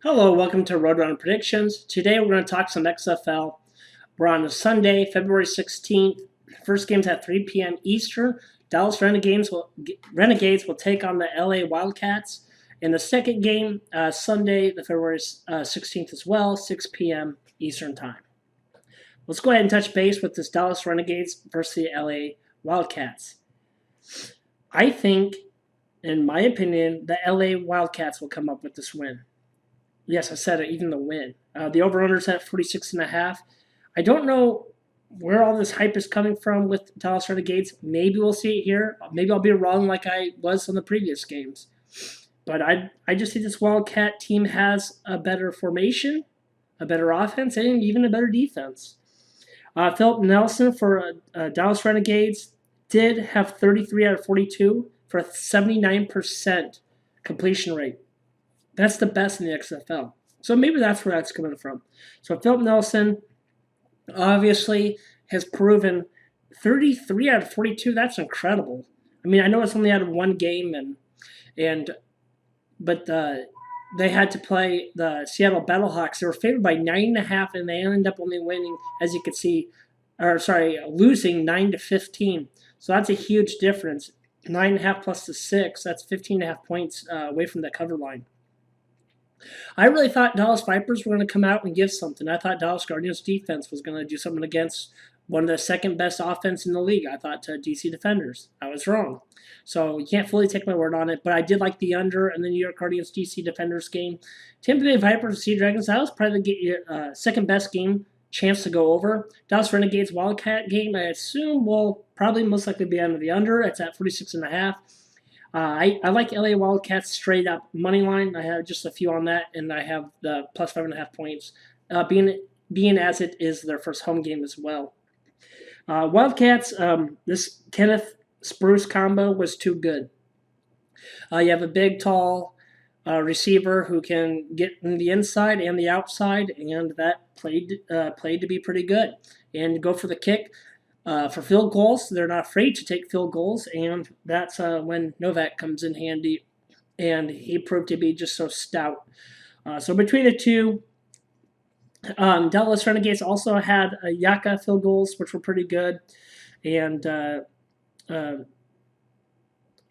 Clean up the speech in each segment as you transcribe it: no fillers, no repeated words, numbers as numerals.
Hello, welcome to Roadrunner Predictions. Today we're going to talk some XFL. We're on a Sunday, February 16th. First game's at 3 p.m. Eastern. Dallas Renegades will take on the LA Wildcats. And the second game, Sunday, the February 16th as well, 6 p.m. Eastern Time. Let's go ahead and touch base with this Dallas Renegades versus the LA Wildcats. I think, in my opinion, the LA Wildcats will come up with this win. Yes, I said it, even the win. The over-under's at 46.5. I don't know where all this hype is coming from with Dallas Renegades. Maybe we'll see it here. Maybe I'll be wrong like I was on the previous games. But I just think this Wildcat team has a better formation, a better offense, and even a better defense. Philip Nelson for Dallas Renegades did have 33 out of 42 for a 79% completion rate. That's the best in the XFL. So maybe that's where that's coming from. So Philip Nelson obviously has proven 33 out of 42. That's incredible. I mean, I know it's only out of one game, but they had to play the Seattle Battlehawks. They were favored by 9.5, and they ended up only winning, as you can see, losing 9-15. So that's a huge difference. 9.5 plus the 6, that's 15.5 points away from the cover line. I really thought Dallas Vipers were going to come out and give something. I thought Dallas Guardians defense was going to do something against one of the second best offense in the league. I thought DC Defenders. I was wrong. So you can't fully take my word on it, but I did like the under in the New York Guardians DC Defenders game. Tampa Bay Vipers Sea Dragons, that was probably the second best game chance to go over. Dallas Renegades Wildcat game, I assume will probably most likely be under the under. It's at 46.5. I like LA Wildcats straight up money line. I have just a few on that, and I have the plus 5.5 points, being as it is their first home game as well. Wildcats, this Kenneth Spruce combo was too good. You have a big, tall receiver who can get in the inside and the outside, and that played to be pretty good. And go for the kick. For field goals, they're not afraid to take field goals, and that's when Novak comes in handy, and he proved to be just so stout. So between the two, Dallas Renegades also had Yaka field goals, which were pretty good, and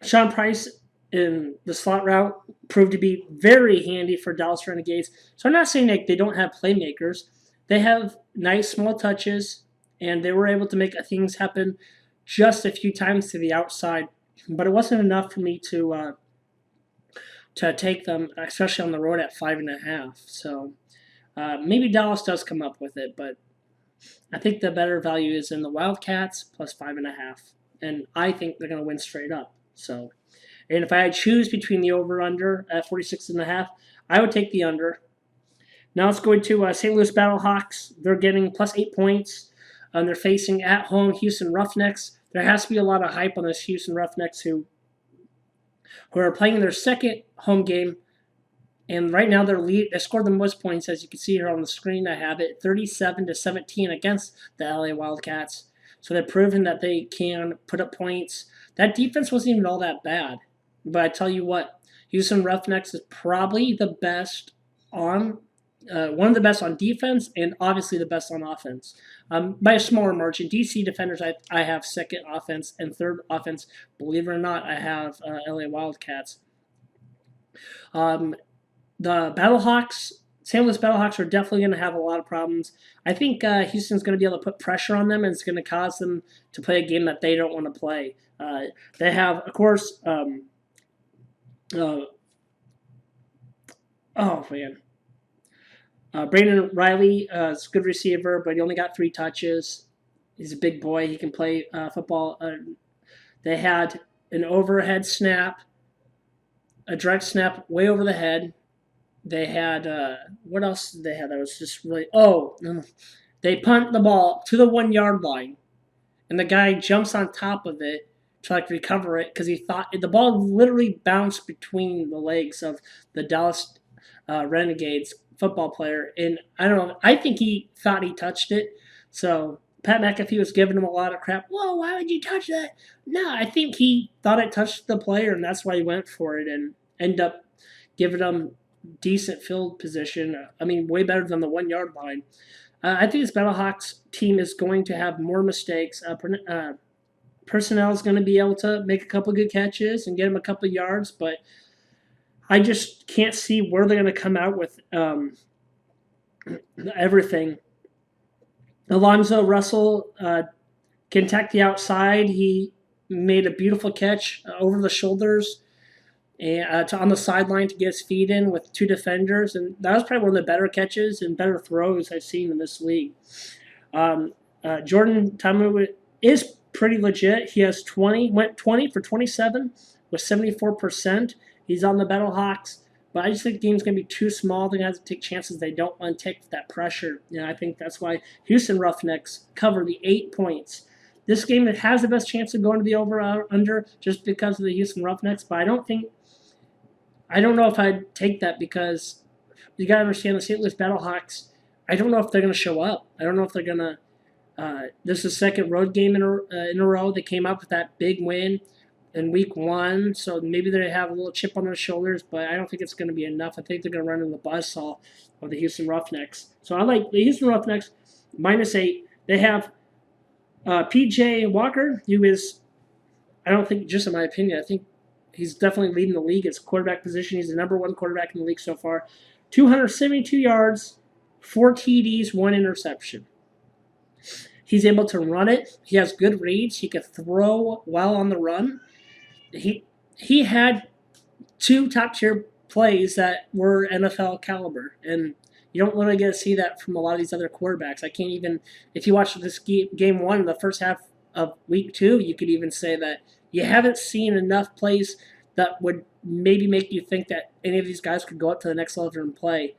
Sean Price in the slot route proved to be very handy for Dallas Renegades. So I'm not saying that they don't have playmakers. They have nice small touches, and they were able to make things happen just a few times to the outside. But it wasn't enough for me to take them, especially on the road at 5.5. So maybe Dallas does come up with it, but I think the better value is in the Wildcats plus 5.5. And I think they're going to win straight up. So, and if I had to choose between the over-under at 46.5, I would take the under. Now let's go into St. Louis Battlehawks. They're getting plus 8 points. They're facing at home Houston Roughnecks. There has to be a lot of hype on this Houston Roughnecks who are playing their second home game. And right now they scored the most points, as you can see here on the screen. I have it 37-17 against the LA Wildcats. So they're proving that they can put up points. That defense wasn't even all that bad. But I tell you what, Houston Roughnecks is probably the best on one of the best on defense, and obviously the best on offense. By a smaller margin, DC Defenders, I have second offense, and third offense, believe it or not, I have LA Wildcats. The Battlehawks, St. Louis Battlehawks are definitely going to have a lot of problems. I think Houston's going to be able to put pressure on them, and it's going to cause them to play a game that they don't want to play. They have, of course, Brandon Riley is a good receiver, but he only got 3 touches. He's a big boy. He can play football. They had an overhead snap, a direct snap way over the head. They had, what else did they have that was just really, they punt the ball to the 1-yard line, and the guy jumps on top of it to recover it because he thought the ball literally bounced between the legs of the Dallas Renegades football player, and I don't know, I think he thought he touched it. So Pat McAfee was giving him a lot of crap. Whoa, why would you touch that? No, I think he thought it touched the player, and that's why he went for it and ended up giving him decent field position. I mean, way better than the 1 yard line. I think this Battlehawks team is going to have more mistakes. Personnel is going to be able to make a couple good catches and get them a couple of yards, but I just can't see where they're going to come out with everything. Alonzo Russell can attack the outside. He made a beautiful catch over the shoulders and on the sideline to get his feet in with 2 defenders, and that was probably one of the better catches and better throws I've seen in this league. Jordan Tamu is pretty legit. He has went 20 for 27 with 74%. He's on the Battlehawks, but I just think the game's going to be too small. They're going to have to take chances they don't want to take that pressure. I think that's why Houston Roughnecks cover the 8 points. This game has the best chance of going to the over-under just because of the Houston Roughnecks, but I don't know if I'd take that because you got to understand the St. Louis Battlehawks. I don't know if they're going to show up. I don't know if they're going to. This is the second road game in a row. They came up with that big win in week 1, so maybe they have a little chip on their shoulders, but I don't think it's going to be enough. I think they're going to run in the buzzsaw of the Houston Roughnecks. So I like the Houston Roughnecks -8. They have P.J. Walker, who is, I don't think, just in my opinion, I think he's definitely leading the league at quarterback position. He's the #1 quarterback in the league so far. 272 yards, 4 TDs, 1 interception. He's able to run it. He has good reads. He can throw well on the run. He had 2 top-tier plays that were NFL caliber, and you don't really get to see that from a lot of these other quarterbacks. I can't even, if you watch this game 1, the first half of week 2, you could even say that you haven't seen enough plays that would maybe make you think that any of these guys could go up to the next level and play.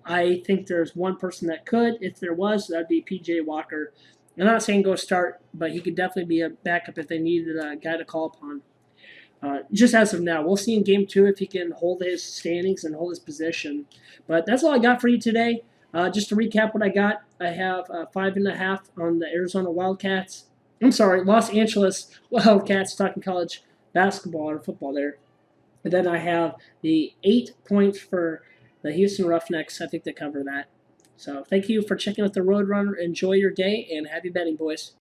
I think there's one person that could. If there was, that'd be P.J. Walker. I'm not saying go start, but he could definitely be a backup if they needed a guy to call upon. Just as of now, we'll see in game 2 if he can hold his standings and hold his position. But that's all I got for you today. Just to recap what I got, I have 5.5 on the Arizona Wildcats. I'm sorry, Los Angeles Wildcats, talking college basketball or football there. And then I have the 8 points for the Houston Roughnecks. I think they cover that. So thank you for checking out the Roadrunner. Enjoy your day and happy betting, boys.